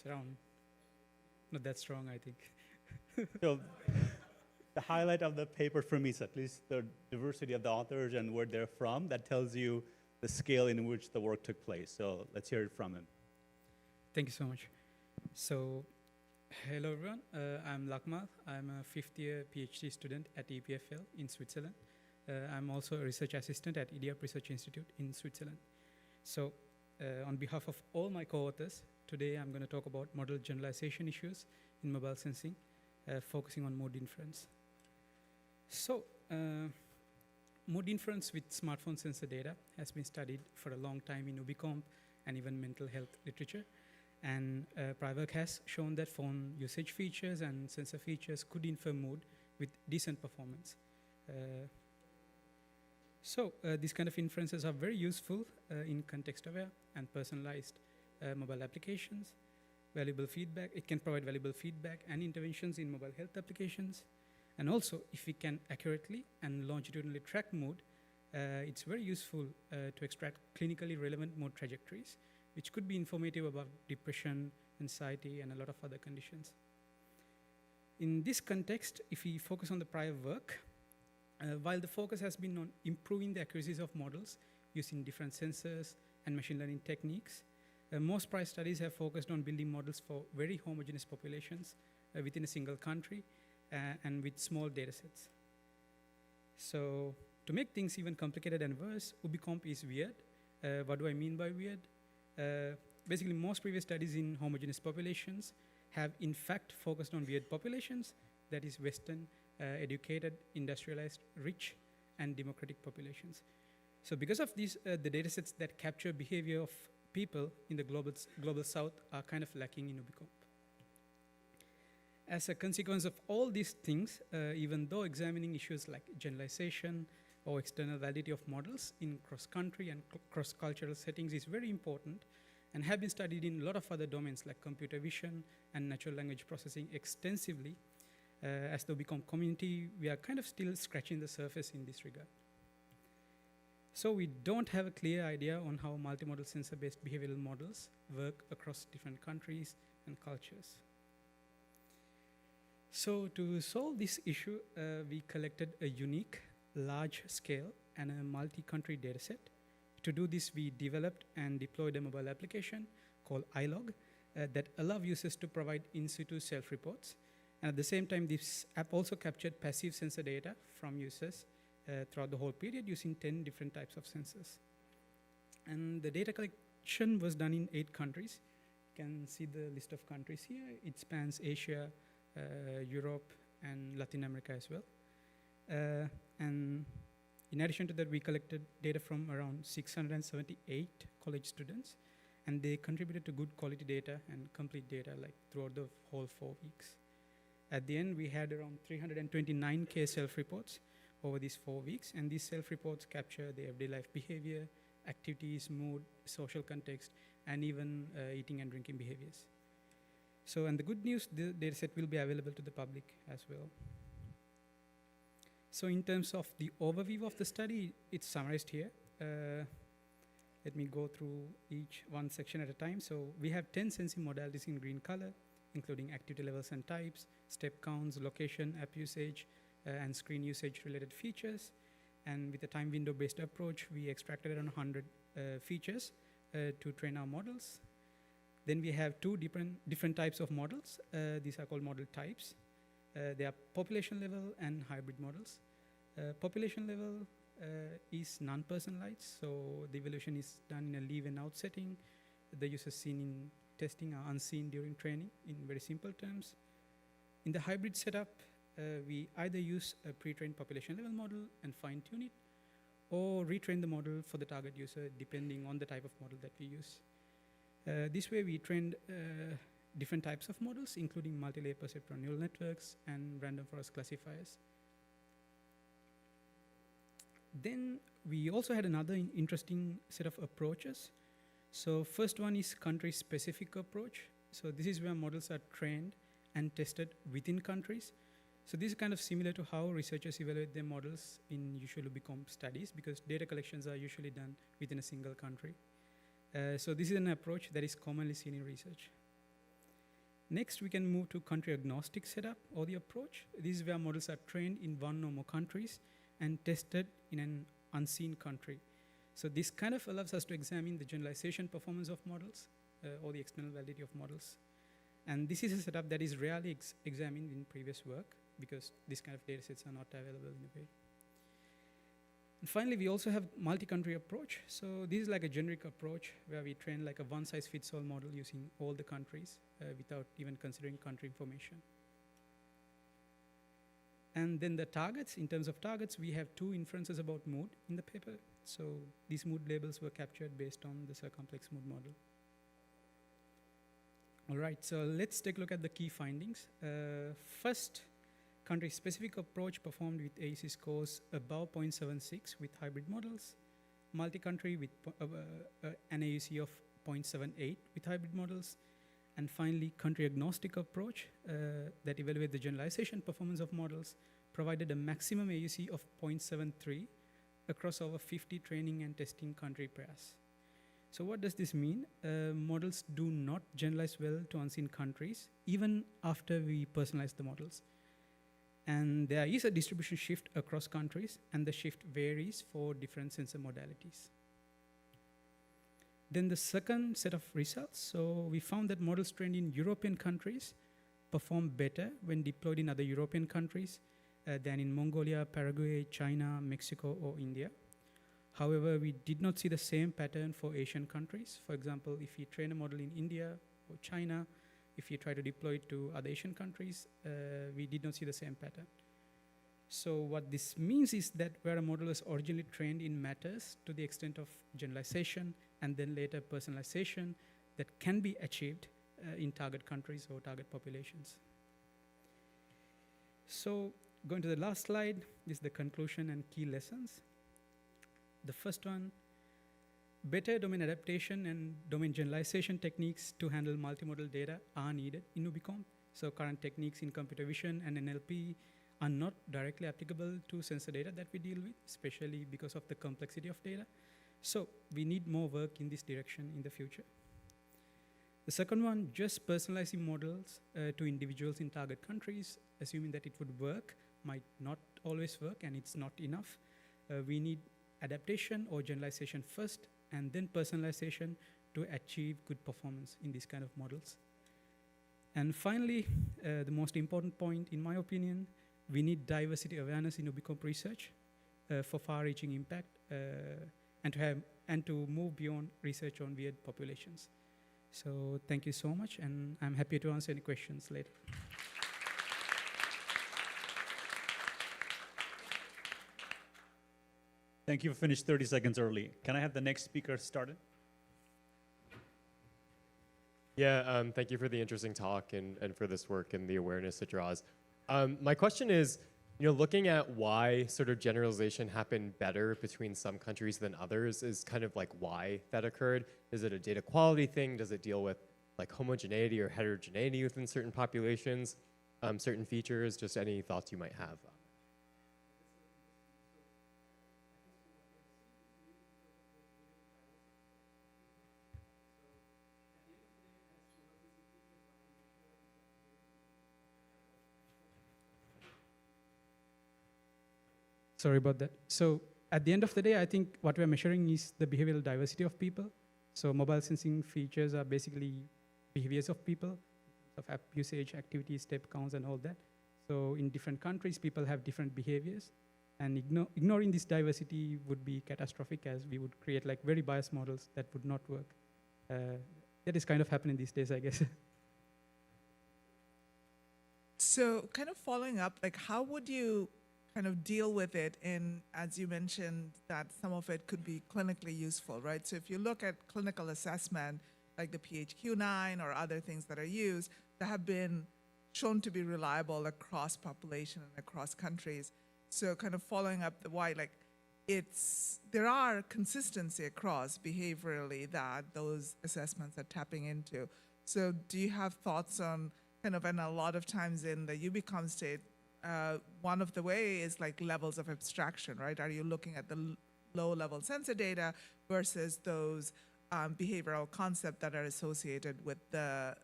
around not that strong, I think. So the highlight of the paper for me is at least the diversity of the authors and where they're from. That tells you the scale in which the work took place. So let's hear it from him. Thank you so much. So, hello everyone. I'm Lakmal. I'm a fifth-year PhD student at EPFL in Switzerland. I'm also a research assistant at IDEAP Research Institute in Switzerland. So, on behalf of all my co-authors, today I'm going to talk about model generalization issues in mobile sensing, focusing on mode inference. So, mode inference with smartphone sensor data has been studied for a long time in UbiComp and even mental health literature. And prior work has shown that phone usage features and sensor features could infer mood with decent performance. These kind of inferences are very useful in context-aware and personalized mobile applications. Valuable feedback, it can provide valuable feedback and interventions in mobile health applications. And also, if we can accurately and longitudinally track mood, it's very useful to extract clinically relevant mood trajectories, which could be informative about depression, anxiety, and a lot of other conditions. In this context, if we focus on the prior work, while the focus has been on improving the accuracies of models using different sensors and machine learning techniques, most prior studies have focused on building models for very homogeneous populations within a single country and with small datasets. So to make things even complicated and worse, UbiComp is weird. What do I mean by weird? Basically, most previous studies in homogeneous populations have in fact focused on weird populations, that is Western, educated, industrialized, rich, and democratic populations. So because of these, the datasets that capture behavior of people in the global South are kind of lacking in UbiComp. As a consequence of all these things, even though examining issues like generalization or external validity of models in cross-country and cross-cultural settings is very important and have been studied in a lot of other domains like computer vision and natural language processing extensively, as the UbiComp community, we are kind of still scratching the surface in this regard. So we don't have a clear idea on how multimodal sensor-based behavioral models work across different countries and cultures. So to solve this issue, we collected a unique, large-scale, and a multi-country dataset. To do this, we developed and deployed a mobile application called iLog that allows users to provide in-situ self-reports. And at the same time, this app also captured passive sensor data from users throughout the whole period using 10 different types of sensors. And the data collection was done in 8 countries. You can see the list of countries here. It spans Asia, Europe, and Latin America as well. And in addition to that, we collected data from around 678 college students, and they contributed to good quality data and complete data like throughout the whole 4 weeks. At the end, we had around 329K self-reports over these 4 weeks, and these self-reports capture the everyday life behavior, activities, mood, social context, and even eating and drinking behaviors. So, and the good news, the dataset will be available to the public as well. So in terms of the overview of the study, it's summarized here. Let me go through each one section at a time. So we have 10 sensing modalities in green color, including activity levels and types, step counts, location, app usage, and screen usage related features. And with a time window based approach, we extracted around 100 features to train our models. Then we have 2 different types of models. These are called model types. They are population level and hybrid models. Population level is non-personalized, so the evaluation is done in a leave and out setting. The users seen in testing are unseen during training in very simple terms. In the hybrid setup, we either use a pre-trained population level model and fine-tune it, or retrain the model for the target user depending on the type of model that we use. This way we trained different types of models, including multi-layer perceptron neural networks and random forest classifiers. Then we also had another interesting set of approaches. So first one is country-specific approach. So this is where models are trained and tested within countries. So this is kind of similar to how researchers evaluate their models in usual UbiComp studies, because data collections are usually done within a single country. So this is an approach that is commonly seen in research. Next, we can move to country-agnostic setup or the approach. This is where models are trained in one or more countries and tested in an unseen country. So this kind of allows us to examine the generalization performance of models or the external validity of models. And this is a setup that is rarely examined in previous work because these kind of data sets are not available in a way. And finally, we also have multi-country approach. So this is like a generic approach where we train like a one-size-fits-all model using all the countries without even considering country information. And then the targets, in terms of targets, we have 2 inferences about mood in the paper. So these mood labels were captured based on the circumplex mood model. All right, so let's take a look at the key findings. First, country-specific approach performed with AUC scores above 0.76 with hybrid models, multi-country with an AUC of 0.78 with hybrid models, and finally, country-agnostic approach that evaluates the generalization performance of models provided a maximum AUC of 0.73 across over 50 training and testing country pairs. So what does this mean? Models do not generalize well to unseen countries, even after we personalize the models. And there is a distribution shift across countries, and the shift varies for different sensor modalities. Then the second set of results, so we found that models trained in European countries perform better when deployed in other European countries than in Mongolia, Paraguay, China, Mexico, or India. However, we did not see the same pattern for Asian countries. For example, if you train a model in India or China, if you try to deploy it to other Asian countries, we did not see the same pattern. So what this means is that where a model was originally trained in matters to the extent of generalization and then later personalization that can be achieved in target countries or target populations. So going to the last slide, this is the conclusion and key lessons. The first one, better domain adaptation and domain generalization techniques to handle multimodal data are needed in UbiComp. So current techniques in computer vision and NLP are not directly applicable to sensor data that we deal with, especially because of the complexity of data. So we need more work in this direction in the future. The second one, just personalizing models to individuals in target countries, assuming that it would work, might not always work, and it's not enough. We need adaptation or generalization first, and then personalization to achieve good performance in these kind of models. And finally, the most important point, in my opinion, we need diversity awareness in UbiComp research for far-reaching impact and to move beyond research on weird populations. So thank you so much, and I'm happy to answer any questions later. Thank you. Finished 30 seconds early. Can I have the next speaker started? Yeah, thank you for the interesting talk and for this work and the awareness it draws. My question is, looking at why sort of generalization happened better between some countries than others is kind of like why that occurred. Is it a data quality thing? Does it deal with like homogeneity or heterogeneity within certain populations, certain features? Just any thoughts you might have. Sorry about that. So at the end of the day, I think what we're measuring is the behavioral diversity of people. So mobile sensing features are basically behaviors of people, of app usage, activities, step counts, and all that. So in different countries, people have different behaviors. And ignoring this diversity would be catastrophic, as we would create like very biased models that would not work. That is kind of happening these days, I guess. So kind of following up, like how would you kind of deal with it in, as you mentioned, that some of it could be clinically useful, right? So if you look at clinical assessment, like the PHQ-9 or other things that are used, that have been shown to be reliable across population and across countries. So kind of following up the why, like there are consistency across behaviorally that those assessments are tapping into. So do you have thoughts on kind of, and a lot of times in the UbiComp state, one of the way is like levels of abstraction, right? Are you looking at the low-level sensor data versus those behavioral concepts that are associated with the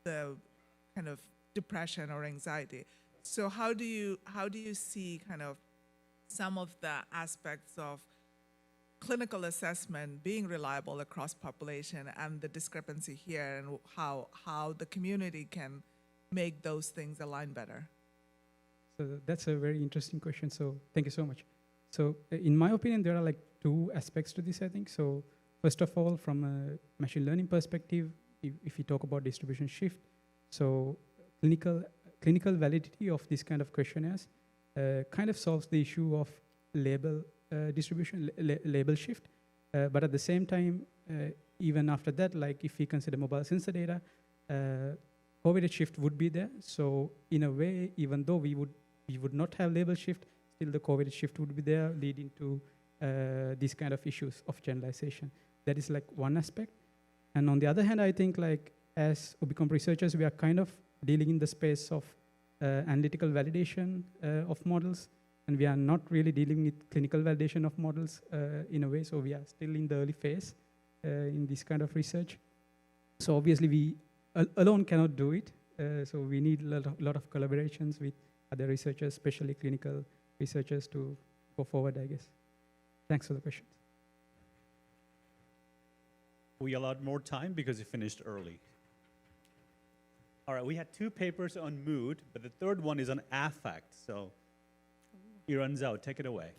the kind of depression or anxiety. So how do you see kind of some of the aspects of clinical assessment being reliable across population and the discrepancy here, and how the community can make those things align better? So that's a very interesting question. So thank you so much. So in my opinion, there are like two aspects to this, I think. So first of all, from a machine learning perspective, if you talk about distribution shift, so clinical validity of this kind of questionnaires kind of solves the issue of label distribution, label shift. But at the same time, even after that, like if we consider mobile sensor data, correlated shift would be there. So in a way, even though we would not have label shift, still the correlated shift would be there, leading to these kind of issues of generalization. That is like one aspect. And on the other hand, I think like as UbiComp researchers, we are kind of dealing in the space of analytical validation of models, and we are not really dealing with clinical validation of models in a way. So we are still in the early phase in this kind of research. So obviously we alone cannot do it. So we need a lot of collaborations with other researchers, especially clinical researchers, to go forward, I guess. Thanks for the questions. We allowed more time because you finished early. All right, we had 2 papers on mood, but the third one is on affect. So, Iranzao, take it away.